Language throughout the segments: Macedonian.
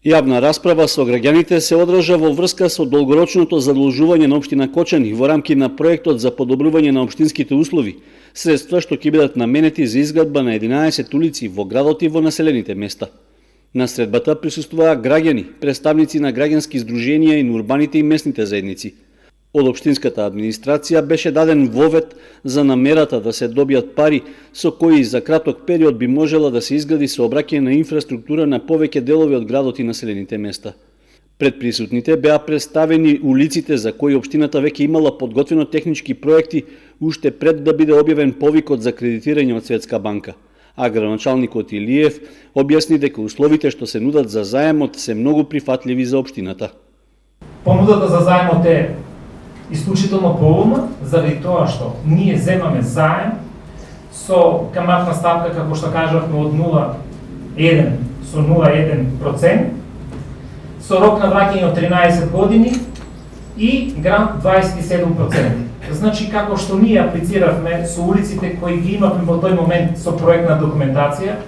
Јавна расправа со граѓаните се одржа во врска со долгорочното задолжување на општина Кочани во рамки на проектот за подобрување на општинските услови, средства што ќе бидат наменети за изградба на 11 улици во градот и во населените места. На средбата присуствуваа граѓани, представници на граѓански здруженија и на урбаните и местните заедници. Од општинската администрација беше даден вовет за намерата да се добијат пари со кои за краток период би можела да се изгради сообраќајна инфраструктура на повеќе делови од градот и населените места. Пред присутните беа представени улиците за кои општината веќе имала подготвено технички проекти уште пред да биде објавен повикот за кредитирање од Светска банка. А градоначалникот Илиев објасни дека условите што се нудат за заемот се многу прифатливи за општината. Понудата за заемот е исклучително поволна, заради тоа што ние земаме заем со каматна ставка, како што кажавме, од 0,1 со 0,1%, со рок на враќање од 13 години и грант 27%. Значи, како што ние аплициравме со улиците кои ги имавме во тој момент со проектна документација,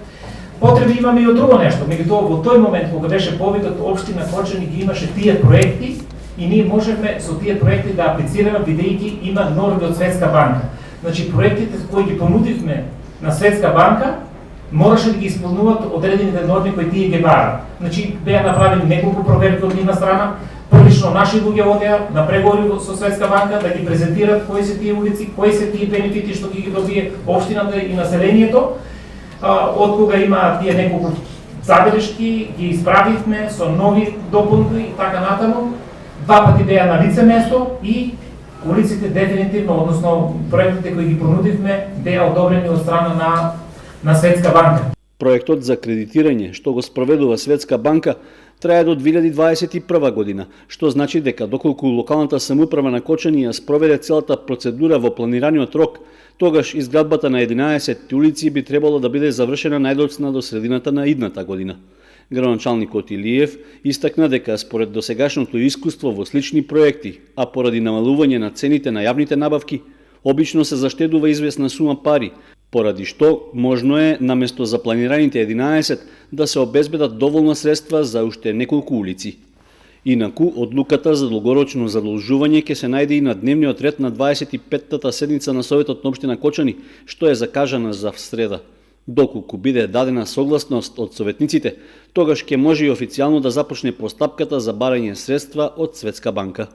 потреби имаме и од друго нешто. Меѓутоа, во тој момент, кога беше повикот, општина Кочани ги имаше тие проекти и ние можевме со тие проекти да аплицираме, бидејќи има норми од Светска банка. Значи, проектите кои ги понудивме на Светска банка, мораше да ги исполнуваат одредените норми кои тие ги барат. Значи, беа направени неколку проверки од нивна страна, прилично наши луѓе одеа на преговори со Светска банка да ги презентираат кои се тие улици, кои се тие бенефити што ги добие општината и населението. Од кога има тие неколку забелешки, ги исправивме со нови дополнки и така натаму. Два пати беа на лице место и улиците дефинитивно, односно проектите кои ги понудивме, беа одобрени од страна на Светска банка. Проектот за кредитирање што го спроведува Светска банка трае до 2021 година, што значи дека доколку локалната самоуправа на Кочани ја спроведе целата процедура во планираниот рок, тогаш изградбата на 11 улици би требало да биде завршена најдоцна до средината на идната година. Градоначалникот Илиев истакна дека според досегашното искуство во слични проекти, а поради намалување на цените на јавните набавки, обично се заштедува известна сума пари, поради што можно е наместо за планираните 11 да се обезбедат доволно средства за уште неколку улици. Инаку, одлуката за долгорочно задолжување ќе се најде и на дневниот ред на 25-тата седница на Советот на општина Кочани, што е закажана за среда. Доколку биде дадена согласност од советниците, тогаш ќе може и официјално да започне постапката за барање средства од Светска банка.